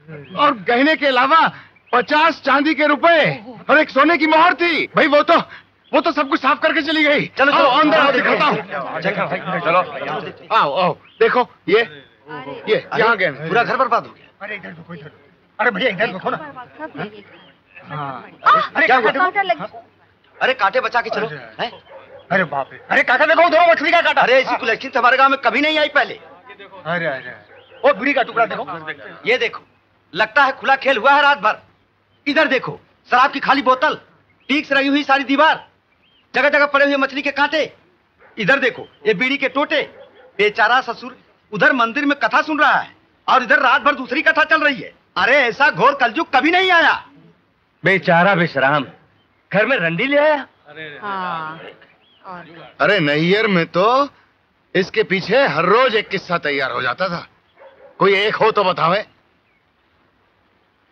और गहने के अलावा 50 चांदी के रुपए और एक सोने की मोहर थी। भाई वो तो सब कुछ साफ करके चली गई। चलो चलो अंदर आओ, दिखाता हूँ। चलो आओ आओ, देखो ये यहाँ गए, पूरा घर बर्बाद हो गया। अरे इधर देखो, इधर। अरे भैया इधर देखो ना। अरे क्या हुआ? अरे कांटे बचा के चलो। अरे बाप रे, अरे काका देखो, दो मछली का कांटा। अरे ऐसी कलेक्शन हमारे गांव में कभी नहीं आई पहले। अरे अरे वो बीड़ी का टुकड़ा देखो। ये देखो, लगता है खुला खेल हुआ है रात भर। इधर देखो, शराब की खाली बोतल, टीक से रही हुई सारी दीवार, जगह जगह पड़े हुए मछली के कांटे। इधर देखो, ये बीड़ी के टोटे। बेचारा ससुर उधर मंदिर में कथा सुन रहा है और इधर रात भर दूसरी कथा चल रही है। अरे ऐसा घोर कलयुग कभी नहीं आया। बेचारा विश्राम घर में रंडी ले आया। अरे नैयर में तो इसके पीछे हर रोज एक किस्सा तैयार हो जाता था। कोई एक हो तो बतावे।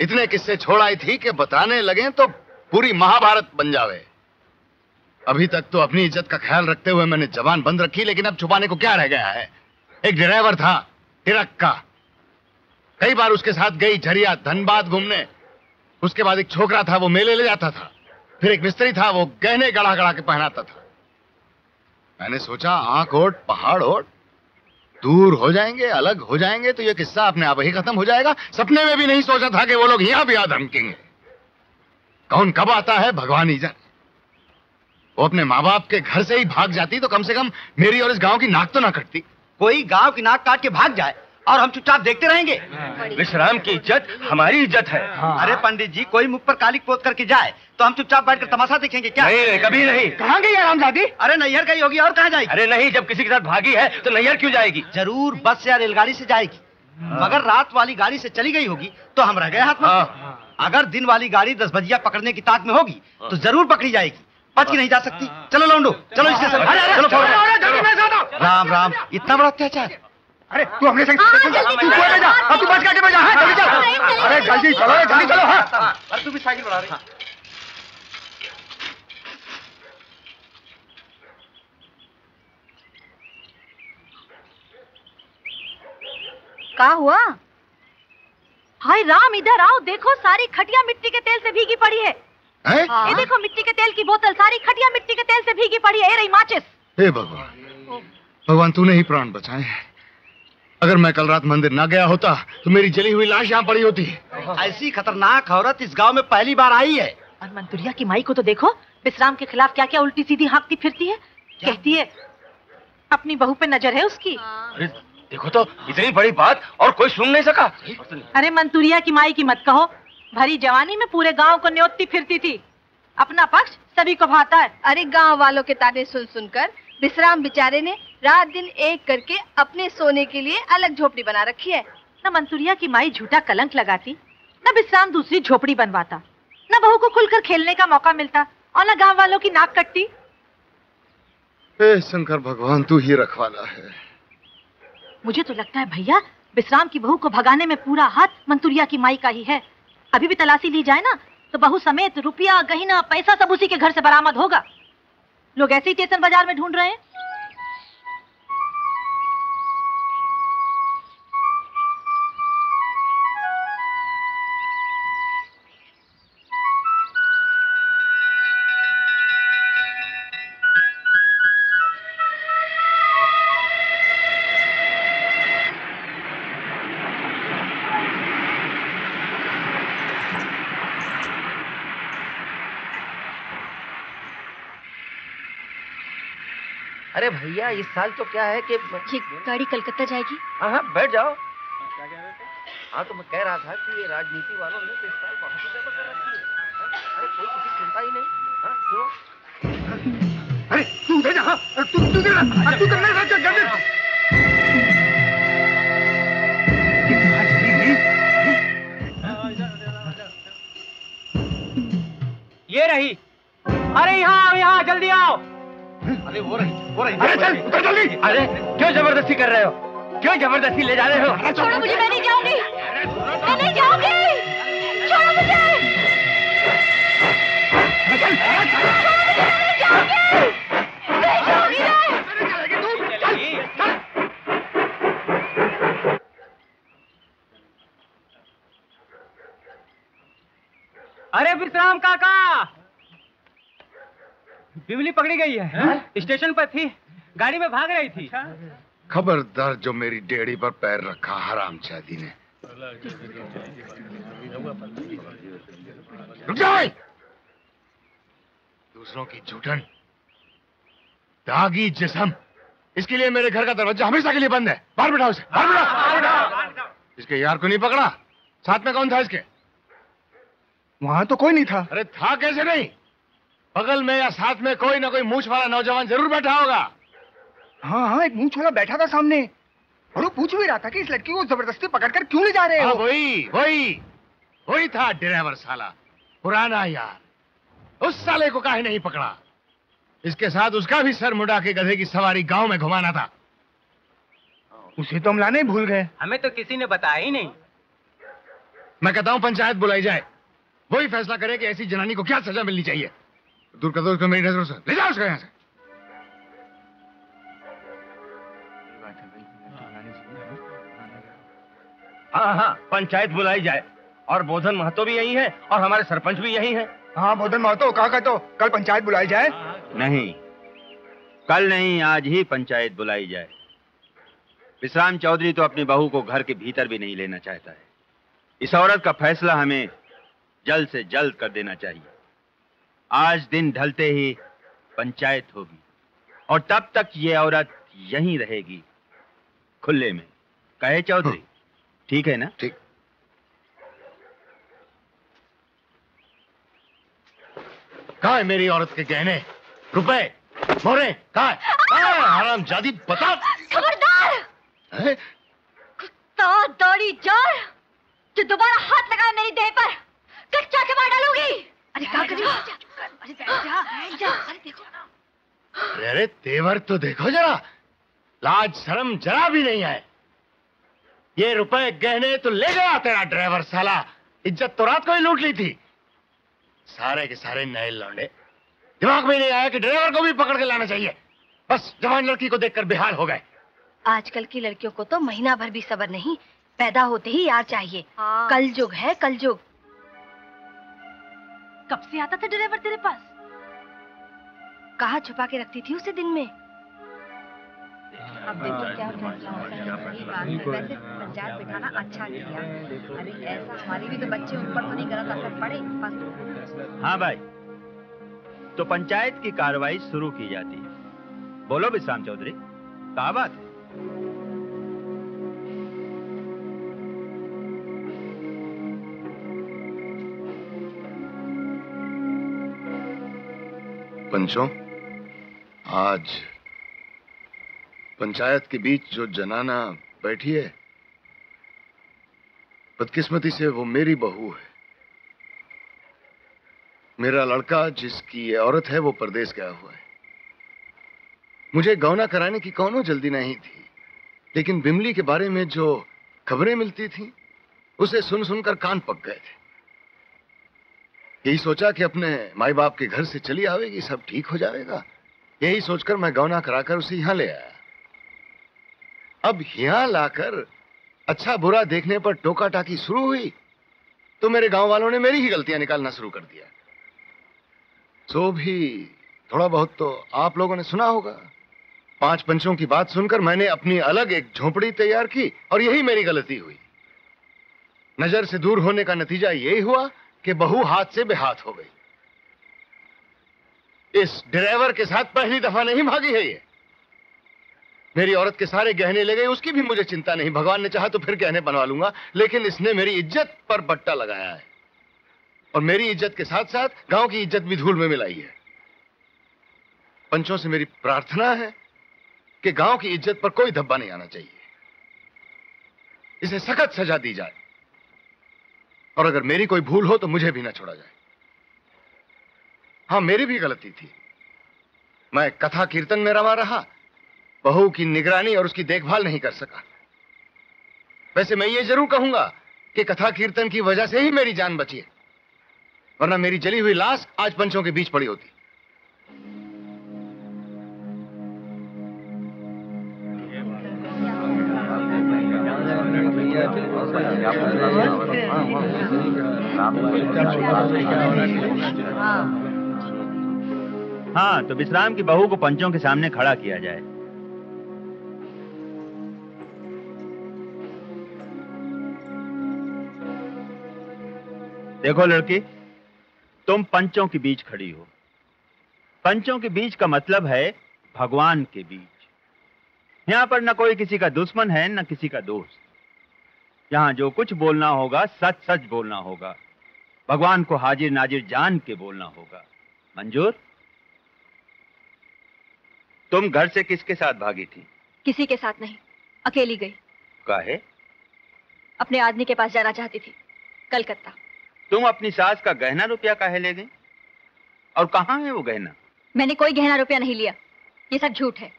इतने किस्से छोड़ आई थी कि बताने लगे तो पूरी महाभारत बन जावे। अभी तक तो अपनी इज्जत का ख्याल रखते हुए मैंने जबान बंद रखी, लेकिन अब छुपाने को क्या रह गया है। एक ड्राइवर था ट्रक का, कई बार उसके साथ गई झरिया धनबाद घूमने। उसके बाद एक छोकरा था, वो मेले ले जाता था। फिर एक मिस्त्री था, वो गहने गड़ा गड़ा के पहनाता था। मैंने सोचा आंख ओट पहाड़ ओट, दूर हो जाएंगे, अलग हो जाएंगे तो ये किस्सा अपने आप ही खत्म हो जाएगा। सपने में भी नहीं सोचा था कि वो लोग यहां भी आ धमकेंगे। कौन कब आता है भगवान ही जाने। वो अपने माँ बाप के घर से ही भाग जाती तो कम से कम मेरी और इस गांव की नाक तो ना कटती। कोई गांव की नाक काट के भाग जाए और हम चुपचाप देखते रहेंगे। विश्राम की इज्जत हमारी इज्जत है। अरे पंडित जी, कोई मुख पर कालिक पोत करके जाए तो हम चुपचाप बैठकर तमाशा देखेंगे क्या? नहीं, कभी नहीं। कहाँ गई आरामजादी? अरे नैहर गई होगी और कहाँ जाएगी? अरे नहीं, जब किसी के साथ भागी है तो नैहर क्यों जाएगी? जरूर बस या रेलगाड़ी से जाएगी। मगर रात वाली गाड़ी से चली गई होगी तो हम रह गए हाथ में। अगर दिन वाली गाड़ी 10 बजिया पकड़ने की ताक में होगी तो जरूर पकड़ी जाएगी, बच की नहीं जा सकती। चलो लौंडो, चलो स्टेशन। चलो। राम राम, इतना बड़ा अत्याचार। अरे तू अपने संग तू कोई में जा, अब तू बच काटे में जा। जल्दी चल। अरे जल्दी चलो, जल्दी चलो। अरे तू भी साइकिल बढ़ा रही। क्या हुआ? हाय राम, इधर आओ, देखो सारी खटिया मिट्टी के तेल से भीगी पड़ी है। ये देखो मिट्टी के तेल की बोतल, सारी खटिया मिट्टी के तेल से भीगी पड़ी है। ये रही माचिस। हे भगवान, भगवान तूने ही प्राण बचाए। अगर मैं कल रात मंदिर ना गया होता तो मेरी जली हुई लाश यहाँ पड़ी होती। ऐसी खतरनाक औरत इस गांव में पहली बार आई है। और मंतुरिया की माई को तो देखो, विश्राम के खिलाफ क्या क्या उल्टी सीधी हाँकती फिरती है। कहती है अपनी बहू पे नजर है उसकी। देखो तो, इतनी बड़ी बात और कोई सुन नहीं सका। अरे मंतुरिया की माई की मत कहो, भरी जवानी में पूरे गांव को न्योतती फिरती थी। अपना पक्ष सभी को भाता है। अरे गांव वालों के ताने सुन सुनकर विश्राम बेचारे ने रात दिन एक करके अपने सोने के लिए अलग झोपड़ी बना रखी है। न मंतुरिया की माई झूठा कलंक लगाती, न विश्राम दूसरी झोपड़ी बनवाता, न बहू को खुलकर खेलने का मौका मिलता और न गांव वालों की नाक कटती। हे शंकर भगवान, तू ही रखवाला है। मुझे तो लगता है भैया, विश्राम की बहू को भगाने में पूरा हाथ मंतुरिया की माई का ही है। अभी भी तलाशी ली जाए ना तो बहू समेत रुपया गहना पैसा सब उसी के घर से बरामद होगा। लोग ऐसे ही स्टेशन बाजार में ढूंढ रहे हैं। अरे भैया, इस साल तो क्या है कि ये गाड़ी कलकत्ता जाएगी। हाँ बैठ जाओ। हाँ तो मैं कह रहा था कि ये राजनीति वालों ने तो इस साल बहुत ही गड़बड़ कर रखी है। अरे कोई किसी चिंता ही नहीं। हाँ सुनो। अरे तू उधर जा, तू करना है जल्दी। ये रही। अरे यहाँ जल्दी आओ। अरे वो रही। चल उतर जल्दी। अरे क्यों जबरदस्ती कर रहे हो? क्यों जबरदस्ती ले जा रहे हो? छोड़ो मुझे, मैं नहीं जाऊंगी। मैं नहीं जाऊंगी। छोड़ो मुझे। अरे विश्राम काका, बिमली पकड़ी गई है। स्टेशन पर थी, गाड़ी में भाग रही थी। खबरदार जो मेरी डेड़ी पर पैर रखा हरामजादी ने। रुक जाओ। दूसरों की झूठन, दागी जिस्म, इसके लिए मेरे घर का दरवाजा हमेशा के लिए बंद है। बाहर बिठाओ उसे, बाहर बिठाओ। इसके यार को नहीं पकड़ा? साथ में कौन था इसके? वहां तो कोई नहीं था। अरे था कैसे नहीं? बगल में या साथ में कोई ना कोई मूछ वाला नौजवान जरूर बैठा होगा। हाँ हाँ, एक मूछ वाला बैठा था सामने, और वो पूछ भी रहा था कि इस लड़की को जबरदस्ती पकड़कर क्यों ले जा रहे हो। वही था ड्राइवर साला, पुराना यार। उस साले को काहे नहीं पकड़ा? इसके साथ उसका भी सर मुड़ा के गधे की सवारी गांव में घुमाना था। उसे तो हम लाने ही भूल गए। हमें तो किसी ने बताया ही नहीं। मैं कहता हूं पंचायत बुलाई जाए, वही फैसला करे कि ऐसी जनानी को क्या सजा मिलनी चाहिए। दूर कर दो उसको मेरी नजरों से, ले जाओ उसको यहां से। हाँ, पंचायत बुलाई जाए, और बोधन महतो भी यही है और हमारे सरपंच भी यही है। हाँ बोधन महतो, कहा तो कल पंचायत बुलाई जाए। नहीं, कल नहीं, आज ही पंचायत बुलाई जाए। विश्राम चौधरी तो अपनी बहू को घर के भीतर भी नहीं लेना चाहता है। इस औरत का फैसला हमें जल्द से जल्द कर देना चाहिए। आज दिन ढलते ही पंचायत होगी, और तब तक ये औरत यहीं रहेगी, खुले में। कहे चौधरी? ठीक है ना? ठीक। कहाँ है मेरी औरत के गहने, रुपए, मोहरे? कहाँ है हरामजादी? बता। खबरदार! कुत्ता दौड़ी जार, जो दोबारा हाथ लगाए मेरी देह पर, कच्चा के मार डालूंगी। अरे क्या करी? अरे बैठ जा, अरे देखो ना। अरे तेवर तो देखो जरा, लाज शर्म जरा भी नहीं है। ये रुपए गहने तो ले गया तेरा ड्राइवर साला, इज्जत तो रात को ही लूट ली थी। सारे के सारे नए लौंडे, दिमाग में नहीं आया कि ड्राइवर को भी पकड़ के लाना चाहिए। बस जवान लड़की को देखकर बेहाल हो गए। आजकल की लड़कियों को तो महीना भर भी सब्र नहीं, पैदा होते ही यार चाहिए। कलयुग है कलयुग। कब से आता था ड्राइवर तेरे पास? कहाँ छुपा के रखती थी उसे दिन में। अब देखो क्या फैसला होता है। सही बात है, वैसे पंचायत बिठाना अच्छा किया। अरे ऐसा हमारी भी तो बच्चे ऊपर तो नहीं गलत असर पड़े। हाँ भाई, तो पंचायत की कार्रवाई शुरू की जाती है। बोलो विश्राम चौधरी, क्या बात है? पंचों, आज पंचायत के बीच जो जनाना बैठी है, बदकिस्मती से वो मेरी बहू है। मेरा लड़का जिसकी ये औरत है वो परदेश गया हुआ है। मुझे गौना कराने की कौनो जल्दी नहीं थी, लेकिन बिमली के बारे में जो खबरें मिलती थी उसे सुन सुनकर कान पक गए थे। यही सोचा कि अपने माई बाप के घर से चली आवेगी, सब ठीक हो जाएगा। यही सोचकर मैं गौना कराकर उसे यहां ले आया। अब यहां लाकर अच्छा बुरा देखने पर टोका टाकी शुरू हुई तो मेरे गांव वालों ने मेरी ही गलतियां निकालना शुरू कर दिया। सो भी थोड़ा बहुत तो आप लोगों ने सुना होगा। 5 पंचों की बात सुनकर मैंने अपनी अलग एक झोपड़ी तैयार की और यही मेरी गलती हुई। नजर से दूर होने का नतीजा यही हुआ कि बहू हाथ से बेहाथ हो गई। इस ड्राइवर के साथ पहली दफा नहीं भागी है ये। मेरी औरत के सारे गहने ले गए, उसकी भी मुझे चिंता नहीं। भगवान ने चाहा तो फिर गहने बनवा लूंगा, लेकिन इसने मेरी इज्जत पर बट्टा लगाया है और मेरी इज्जत के साथ साथ गांव की इज्जत भी धूल में मिलाई है। पंचों से मेरी प्रार्थना है कि गांव की इज्जत पर कोई धब्बा नहीं आना चाहिए। इसे सख्त सजा दी जाए और अगर मेरी कोई भूल हो तो मुझे भी ना छोड़ा जाए। हां, मेरी भी गलती थी। मैं कथा कीर्तन में रमा रहा, बहू की निगरानी और उसकी देखभाल नहीं कर सका। वैसे मैं ये जरूर कहूंगा कि कथा कीर्तन की वजह से ही मेरी जान बची है, वरना मेरी जली हुई लाश आज पंचों के बीच पड़ी होती। हाँ, तो विश्राम की बहू को पंचों के सामने खड़ा किया जाए। देखो लड़की, तुम पंचों के बीच खड़ी हो। पंचों के बीच का मतलब है भगवान के बीच। यहां पर न कोई किसी का दुश्मन है न किसी का दोस्त। यहां जो कुछ बोलना होगा सच सच बोलना होगा। भगवान को हाजिर नाजिर जान के बोलना होगा। मंजूर? तुम घर से किसके साथ भागी थी? किसी के साथ नहीं, अकेली गई। काहे? अपने आदमी के पास जाना चाहती थी, कलकत्ता। तुम अपनी सास का गहना रुपया काहे ले गई? और कहाँ है वो गहना? मैंने कोई गहना रुपया नहीं लिया, ये सब झूठ है।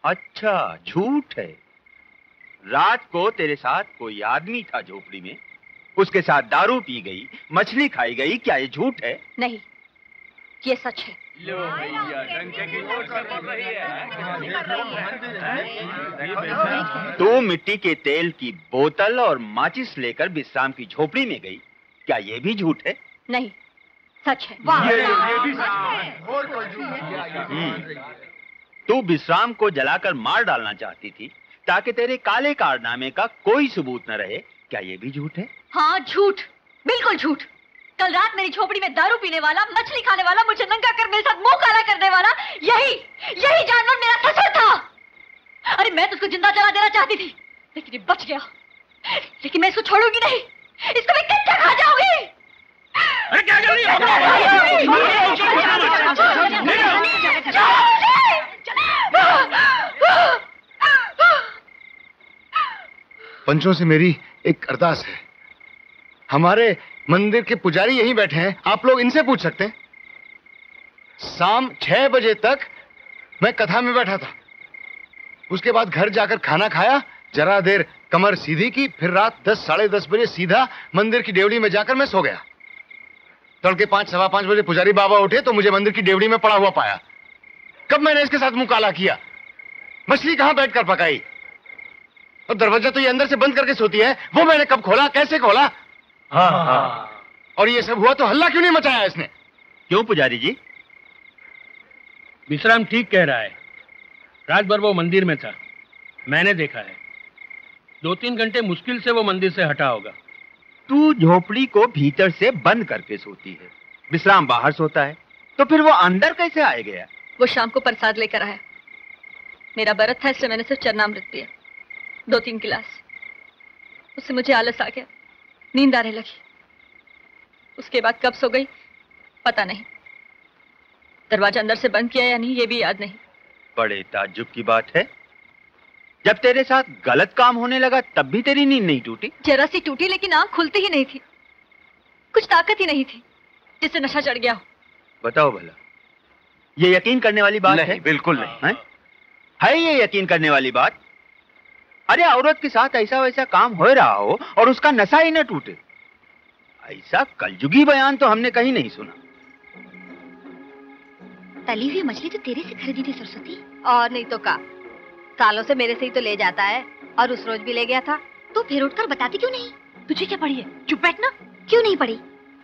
अच्छा, झूठ है। रात को तेरे साथ कोई आदमी था झोपड़ी में, उसके साथ दारू पी गई, मछली खाई गई, क्या ये झूठ है? नहीं, ये सच है। तू मिट्टी के तेल की बोतल और माचिस लेकर विश्राम की झोपड़ी में गई, क्या ये भी झूठ है? नहीं, सच है। तू विश्राम को जलाकर मार डालना चाहती थी ताकि तेरे काले कारनामे का कोई सबूत न रहे, क्या ये भी झूठ है? हाँ, झूठ, बिल्कुल झूठ। कल रात मेरी झोपड़ी में दारू पीने वाला, मछली खाने वाला, मुझे नंगा कर मेरे साथ मुंह काला करने वाला, यही जानवर मेरा ससुर था। अरे मैं तो उसको जिंदा जला देना चाहती थी, लेकिन ये बच गया। लेकिन मैं इसको छोड़ूंगी नहीं, इसको मैं कच्चा खा जाऊंगी। अरे क्या कर रही पंचों से मेरी एक अरदास है। हमारे मंदिर के पुजारी यहीं बैठे हैं, आप लोग इनसे पूछ सकते हैं। शाम 6 बजे तक मैं कथा में बैठा था, उसके बाद घर जाकर खाना खाया, जरा देर कमर सीधी की, फिर रात 10 साढ़े 10 बजे सीधा मंदिर की डेवड़ी में जाकर मैं सो गया। तड़के 5 सवा 5 बजे पुजारी बाबा उठे तो मुझे मंदिर की डेवड़ी में पड़ा हुआ पाया। कब मैंने इसके साथ मुंह काला किया? मछली कहां बैठकर पकाई? और दरवाजा तो ये अंदर से बंद करके सोती है, वो मैंने कब खोला, कैसे खोला? हाँ। और ये सब हुआ तो हल्ला क्यों नहीं मचाया इसने? क्यों पुजारी जी? विश्राम ठीक कह रहा है। रात भर वो मंदिर में था, मैंने देखा है। 2-3 घंटे मुश्किल से वो मंदिर से हटा होगा। तू झोपड़ी को भीतर से बंद करके सोती है, विश्राम बाहर सोता है, तो फिर वो अंदर कैसे आ गया? वो शाम को प्रसाद लेकर आया। मेरा व्रत था, इसलिए मैंने सिर्फ चरणामृत पिया, 2-3 गिलास। उससे मुझे आलस आ गया, नींद आने लगी। उसके बाद कब सो गई पता नहीं। दरवाजा अंदर से बंद किया या नहीं ये भी याद नहीं। बड़े ताज्जुब की बात है, जब तेरे साथ गलत काम होने लगा तब भी तेरी नींद नहीं टूटी? जरा सी टूटी, लेकिन आंख खुलती ही नहीं थी। कुछ ताकत ही नहीं थी जिससे नशा चढ़ गया हो। बताओ भला, ये यकीन करने वाली बात है? बिल्कुल नहीं है ये यकीन करने वाली बात? अरे औरत के साथ ऐसा वैसा काम हो रहा हो और उसका नशा ही न टूटे, ऐसा कलयुगी बयान तो हमने कहीं नहीं सुना। तली हुई मछली तो तेरे से खरीदी थी सरस्वती। और नहीं तो का, सालों से मेरे से ही तो ले जाता है, और उस रोज भी ले गया था। तो फिर उठकर बताती क्यों नहीं? तुझे क्या पड़ी है? चुप बैठ ना। क्यों नहीं पड़ी?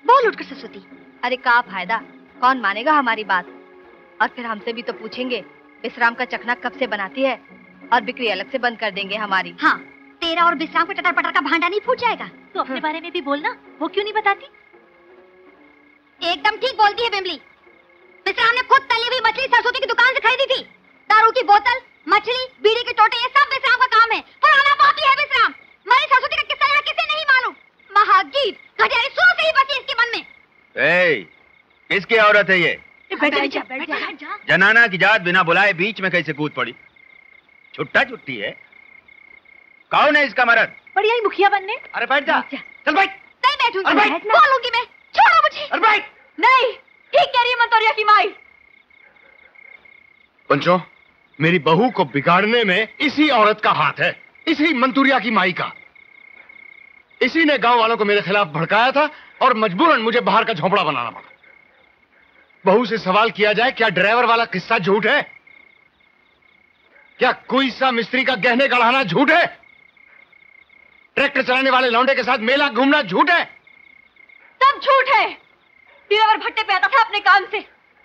बोल उठकर सरस्वती। अरे का फायदा, कौन मानेगा हमारी बात? और फिर हमसे भी तो पूछेंगे विश्राम का चखना कब से बनाती है, और बिक्री अलग से बंद कर देंगे हमारी। हाँ, तेरा और विश्राम के टटर पटर का भांडा नहीं फूट जाएगा? तो अपने बारे में भी बोलना, वो क्यों नहीं बताती? एकदम ठीक बोलती है बिमली। विश्राम ने खुद तली हुई मछली सरस्वती की दुकान से खरीदी थी। दारू की बोतल, मछली, बीड़ी के टोटे, ये सब विश्राम का काम है। पुराना पापी है विश्राम। मरी सरस्वती का किस्सा यहाँ किसे नहीं मालूम। महागीत घटियारी शुरू से ही बसी इसके मन में। किसकी औरत है ये? बैठ जा। जनाना की जात बिना बुलाए बीच में कैसे कूद पड़ी? छुट्टा छुट्टी है। कौन है इसका मर्द? बढ़िया ही मुखिया बनने। अरे बैठ जा, चल बैठ। नहीं बैठूंगी, अरे बैठ। बोलूंगी मैं, छोड़ो मुझे। अरे बैठ। नहीं, ठीक कह रही है मंतोरिया की माई। पंचो, मेरी बहू को बिगाड़ने में इसी औरत का हाथ है, इसी मंतूरिया की माई का। इसी ने गांव वालों को मेरे खिलाफ भड़काया था और मजबूरन मुझे बाहर का झोंपड़ा बनाना पड़ा। बहू से सवाल किया जाए, क्या ड्राइवर वाला किस्सा झूठ है? क्या कोई सा मिस्त्री का गहने गढ़ाना झूठ है? ट्रैक्टर चलाने वाले लौंडे के साथ मेला घूमना झूठ है? सब झूठ है। दिलावर भट्टे पे आता था अपने काम से,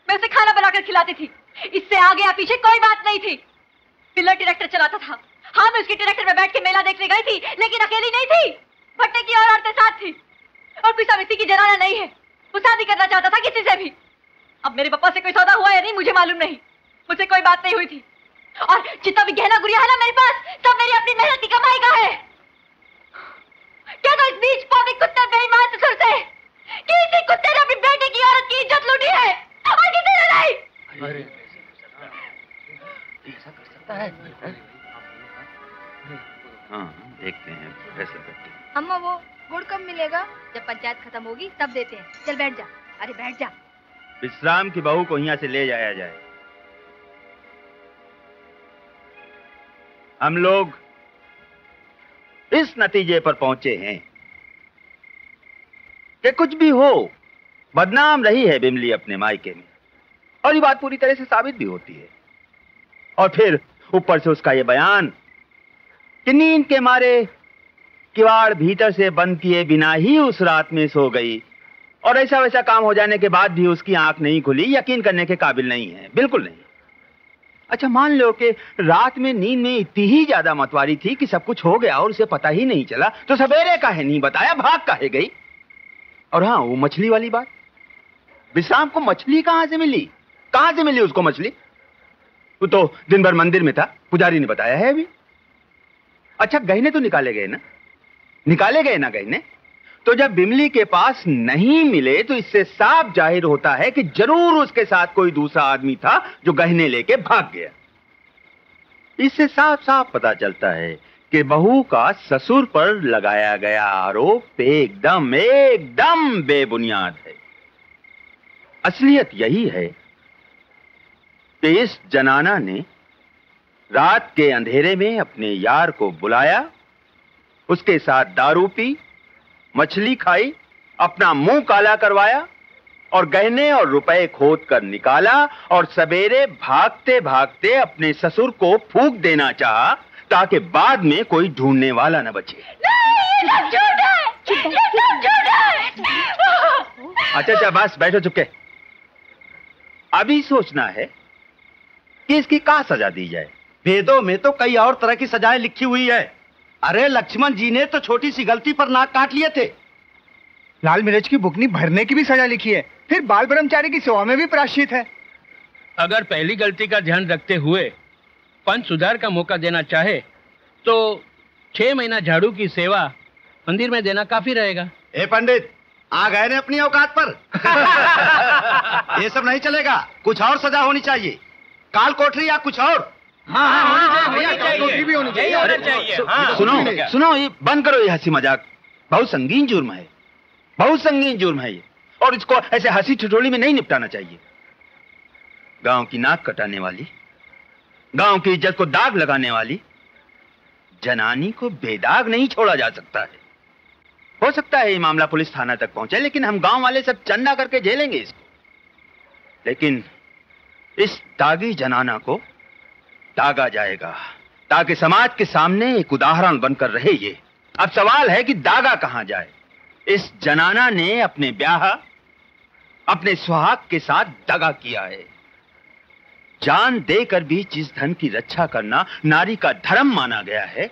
मैं उसे खाना बनाकर खिलाती थी। इससे आगे या पीछे कोई बात नहीं थी। पिल्लर ट्रैक्टर चलाता था। हाँ, मैं उसके ट्रैक्टर में बैठ के मेला देखने गई थी, लेकिन अकेली नहीं थी। भट्टे की और औरतें साथ थी। और कोई समिति की जनाना नहीं है। वो शादी करना चाहता था किसी से भी। अब मेरे पापा से कोई सौदा हुआ या नहीं मुझे मालूम नहीं। मुझसे कोई बात नहीं हुई थी। और जितना भी गहना गुड़िया है ना मेरे पास, सब मेरी अपनी मेहनत की कमाई का है। क्या तो इस बीच पापी कुत्ते बेईमान ससुर से किसी कुत्ते ने अपनी बेटी की औरत की इज्जत लूटी है और किसी ने नहीं। अरे ऐसा कर सकता है? हाँ, देखते हैं कैसे करते हैं। अम्मा वो गुड़ कब मिलेगा? जब पंचायत खत्म होगी तब देते हैं। चल बैठ जा। अरे बैठ जा। विश्राम की बहू को यहाँ से ले जाया जाए। हम लोग इस नतीजे पर पहुंचे हैं कि कुछ भी हो, बदनाम रही है बिमली अपने मायके में, और ये बात पूरी तरह से साबित भी होती है। और फिर ऊपर से उसका ये बयान कि नींद के मारे किवाड़ भीतर से बंद किए बिना ही उस रात में सो गई, और ऐसा वैसा काम हो जाने के बाद भी उसकी आंख नहीं खुली, यकीन करने के काबिल नहीं है, बिल्कुल नहीं। अच्छा, मान लो कि रात में नींद में इतनी ही ज्यादा मतवारी थी कि सब कुछ हो गया और उसे पता ही नहीं चला, तो सवेरे काहे नहीं बताया, भाग काहे गई? और हाँ, वो मछली वाली बात, विश्राम को मछली कहां से मिली? कहां से मिली उसको मछली? वो तो दिन भर मंदिर में था, पुजारी ने बताया है अभी। अच्छा, गहने तो निकाले गए ना? निकाले गए ना गहने? तो जब बिमली के पास नहीं मिले तो इससे साफ जाहिर होता है कि जरूर उसके साथ कोई दूसरा आदमी था जो गहने लेके भाग गया। इससे साफ साफ पता चलता है कि बहू का ससुर पर लगाया गया आरोप एकदम एकदम बेबुनियाद है। असलियत यही है कि इस जनाना ने रात के अंधेरे में अपने यार को बुलाया, उसके साथ दारू पी, मछली खाई, अपना मुंह काला करवाया और गहने और रुपए खोद कर निकाला, और सवेरे भागते भागते अपने ससुर को फूंक देना चाहा ताकि बाद में कोई ढूंढने वाला न बचे। अच्छा, बस बैठो चुपके। अभी सोचना है कि इसकी क्या सजा दी जाए। वेदों में तो कई और तरह की सजाएं लिखी हुई है। अरे लक्ष्मण जी ने तो छोटी सी गलती पर नाक काट लिए थे। लाल मिर्च की बुकनी भरने की भी सजा लिखी है। फिर बाल ब्रह्मचारी की सेवा में भी प्रायश्चित है। अगर पहली गलती का ध्यान रखते हुए पंच सुधार का मौका देना चाहे तो 6 महीना झाड़ू की सेवा मंदिर में देना काफी रहेगा। ए पंडित, आ गए ने अपनी औकात पर। ये सब नहीं चलेगा, कुछ और सजा होनी चाहिए। काल कोठरी या कुछ और। सुनो, ये बंद करो, ये हंसी मजाक बहुत संगीन जुर्म है, बहुत संगीन जुर्म है ये, और इसको ऐसे हंसी ठिठोली में नहीं निपटाना चाहिए। गांव की नाक कटाने वाली, गांव की इज्जत को दाग लगाने वाली जनानी को बेदाग नहीं छोड़ा जा सकता है। हो सकता है ये मामला पुलिस थाना तक पहुंचे, लेकिन हम गांव वाले सब चंदा करके झेलेंगे इसको। लेकिन इस दागी जनाना को दागा जाएगा ताकि समाज के सामने एक उदाहरण बनकर रहे ये। अब सवाल है कि दागा कहां जाए। इस जनाना ने अपने ब्याह, अपने सुहाग के साथ दगा किया है। जान देकर भी जिस धन की रक्षा करना नारी का धर्म माना गया है,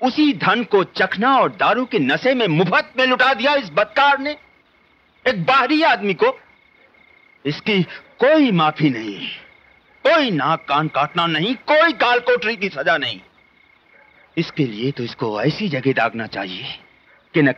उसी धन को चखना और दारू के नशे में मुफ्त में लुटा दिया इस बदकार ने, एक बाहरी आदमी को। इसकी कोई माफी नहीं, कोई नाक कान काटना नहीं, कोई काल कोठरी की सजा नहीं। इसके लिए तो इसको ऐसी जगह दागना चाहिए कि न